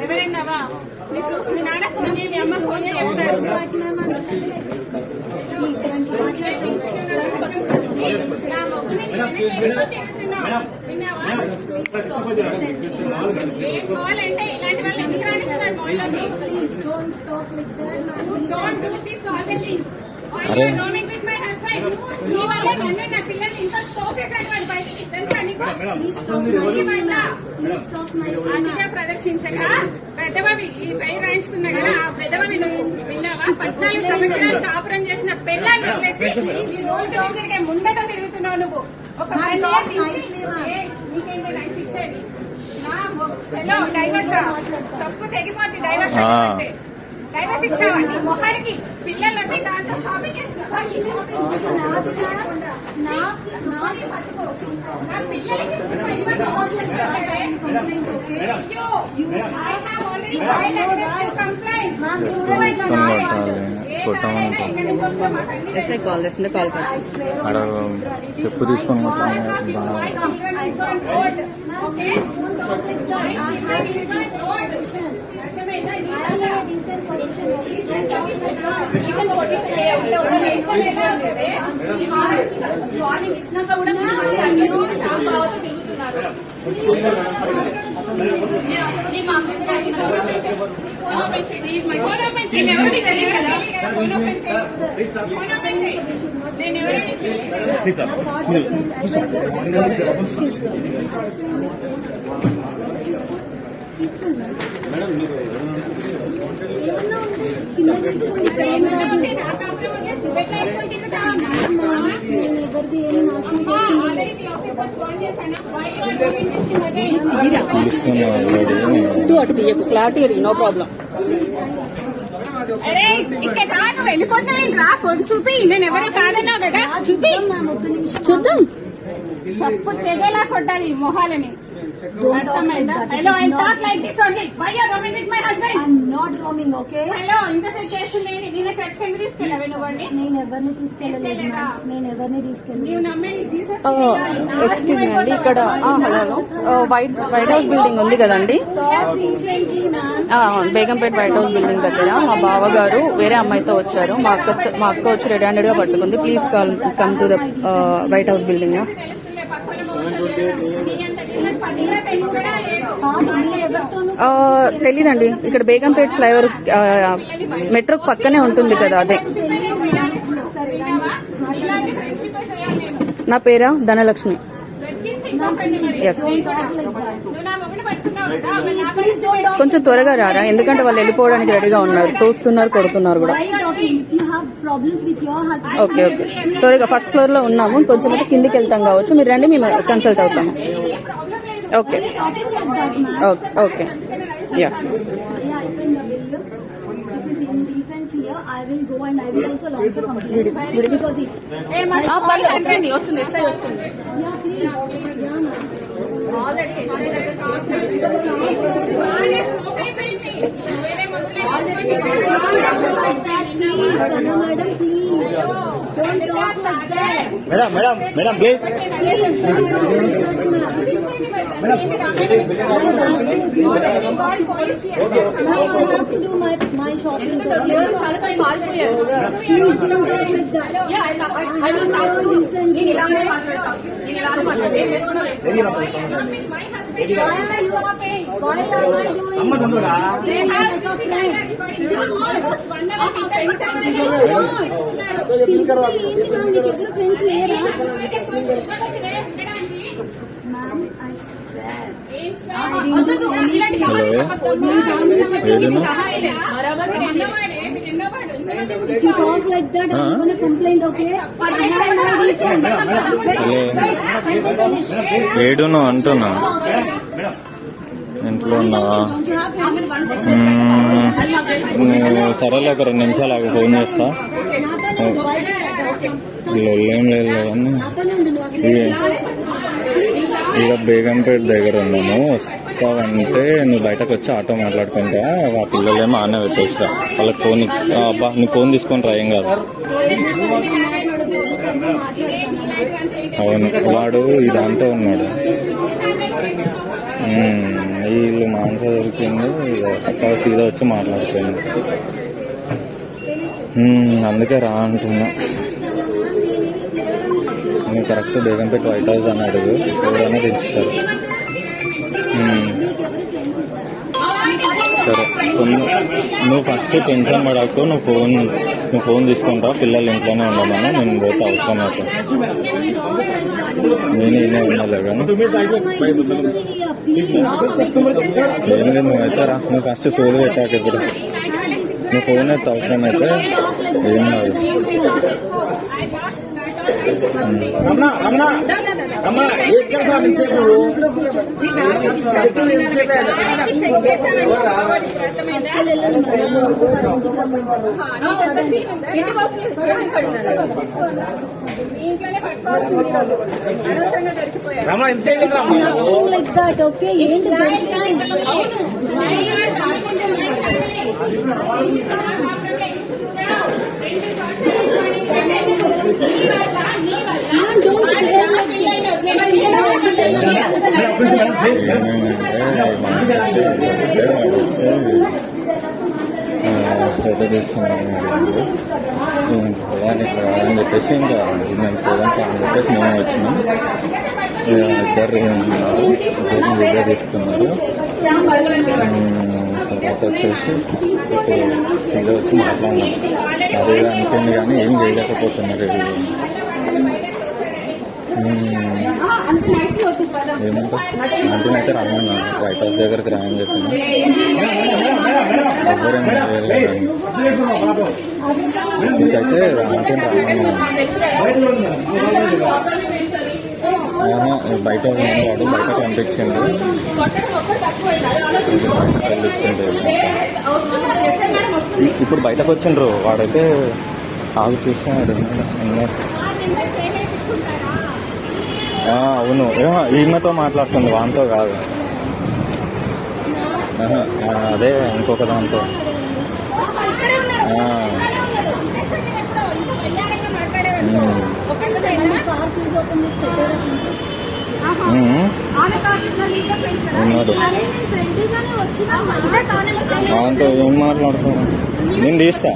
ఎవరైనావా మీ నాన్న ఫోన్ చేయి, మీ అమ్మ ఫోన్ చేయి చెప్తారు. ఏం కావాలంటే ఇలాంటి వాళ్ళు ఎందుకు రాణిస్తున్నారు బాయ్లోకి? Don't do this all the things. Roaming with my husband. నీ వల్ల నన్ను నా పిల్లల్ని ఇంత తోసేసాడు వాడు బయటికి. తెలుసా నీకు? అతిగా ప్రదర్శించక పెద్దవావి ఈ పై రాయించుకున్నా కదా, ఆ పెద్దవావి నువ్వు విన్నావా? 14 సంవత్సరాలు కాపురం చేసిన పెళ్ళాన్ని వదిలేసి ఈ రోడ్డు దగ్గరికి ముందట తిరుగుతున్నావు నువ్వు. ఒక నీకేంటి రైట్స్ ఇచ్చేది? హలో డైవర్స్ తప్పు తెగిపోద్ది. డైవర్స్ డైవర్స్ ఇచ్చావండి మొహానికి. పిల్లలకి దాంతో షాపింగ్ చేస్తున్నా. చెప్పు తీసుకొని ఇచ్చినాక కూడా తిరుగుతున్నారు. అటు తీయకు, క్లారిటీ నో ప్రాబ్లం. అరే ఇక్కడ నువ్వు వెళ్ళిపోతావేంటి? రా ఫోన్ చూపి. నేను ఎవరో కాదన్నావు కదా, చూపి చూద్దాం. చప్పుడు తెగేలా కొట్టాలి ఈ మొహాలని. Hello I talk like this only. Why you are roaming with my husband? I am not roaming. Okay hello ఇంతసేపు చేస్తుండేది నేను చర్చ్ కింద తీసుకెళ్ళావే నువ్వండి? నేను ఎవరిని తీసుకెళ్ళలేదు. నేను ఎవరిని తీసుకెళ్ళలేదు. నీవు నమ్మేది జీసస్. ఎక్స్క్యూజ్ మీ అండి, ఇక్కడ హలో వైట్ హౌస్ బిల్డింగ్ ఉంది కదండి, బేగంపేట వైట్ హౌస్ బిల్డింగ్ దగ్గర మా బావగారు వేరే అమ్మాయితో వచ్చారు. మా అక్క వచ్చి రెడీ హ్యాండెడ్ గా పట్టుకుంది. Please come to the white house building. తెలీదండి, ఇక్కడ బేగంపేట ఫ్లైఓవర్ మెట్రో పక్కనే ఉంటుంది కదా, అదే. నా పేరా ధనలక్ష్మి. కొంచెం త్వరగా రారా, ఎందుకంటే వాళ్ళు వెళ్ళిపోవడానికి రెడీగా ఉన్నారు. తోస్తున్నారు, కొడుతున్నారు కూడా. ఓకే ఓకే, త్వరగా ఫస్ట్ ఫ్లోర్ లో ఉన్నాము. కొంచెం కిందికి వెళ్తాం కావచ్చు. మీరు రండి, మేము కన్సల్ట్ అవుతాము. Okay okay yeah. వస్తుంది మేడం మేడం మేడం ప్లీజ్. ఏడును అంటున్నా, ఇంట్లో ఉన్నావా? సరేలే, ఒక 2 నిమిషాలు ఆగి ఫోన్ చేస్తా. ఏం లేదు కానీ ఇక బేగంపేట దగ్గర ఉన్నాము. వస్తావంటే నువ్వు బయటకు వచ్చి ఆటో మాట్లాడుకుంటా. ఆ పిల్లలేమో ఆనే పెట్టేస్తా. వాళ్ళకి ఫోన్ అబ్బా, నువ్వు ఫోన్ తీసుకొని రా, ఏం కాదు. అవును, వాడు ఇదంతా ఉన్నాడు. దొరికింది, చక్కగా సీదా వచ్చి మాట్లాడిపోయింది. అందుకే రా అంటున్నా. నువ్వు కరెక్ట్ బేగంపేట వైట్ హౌస్ అని అడుగు, ఎవరైనా దించుతారు. సరే, నువ్వు ఫస్ట్ టెన్షన్ పడకు. నువ్వు ఫోన్ తీసుకుంటావు, పిల్లలు ఇంట్లోనే ఉండమని. నేను పోతే అవసరం అయితే నేను ఇన్నే ఉన్నాలే కానీ ఏం లేదు. నువ్వైతే రా, నువ్వు ఫస్ట్ సోది పెట్టాక ఇప్పుడు నువ్వు ఫోన్ అయితే అవసరం అయితే ఏం కాదు. ఇంట్లోనే పట్టుకోవాల్సింది అనవసరంగా దొరికిపోయారు. Like that okay. ఏంటి శ్రద్ధ తీసుకున్నాను అని చెప్పేసి ఇంకా మేము పోదాం అని చెప్పేసి మేము వచ్చినాం. ఇద్దరు ఉన్నారు, ఇద్దరు వీడియో తీసుకున్నారు. తర్వాత వచ్చేసి సీదా వచ్చి మాట్లాడినాం. అదే అనుకుంది కానీ ఏం చేయలేకపోతున్నారు. ఏమంటా అంటే అయితే రమ్మన్నా, వైట్ హౌస్ దగ్గరికి రాయని చెప్పిన. ఎవరేం మీకైతే రామంటే రమ్మన్నా. బయట వాడు బయట పంపించిండు, ఇప్పుడు బయటకు వచ్చిండ్రు. వాడైతే ఆగు చూస్తున్నాడు. అవును, ఈమెతో మాట్లాడుతుంది, వాంతో కాదు. అదే ఇంకొక దాంతో. ఉన్నాడు. వాంతో ఏం మాట్లాడుతున్నాను నేను తీస్తా.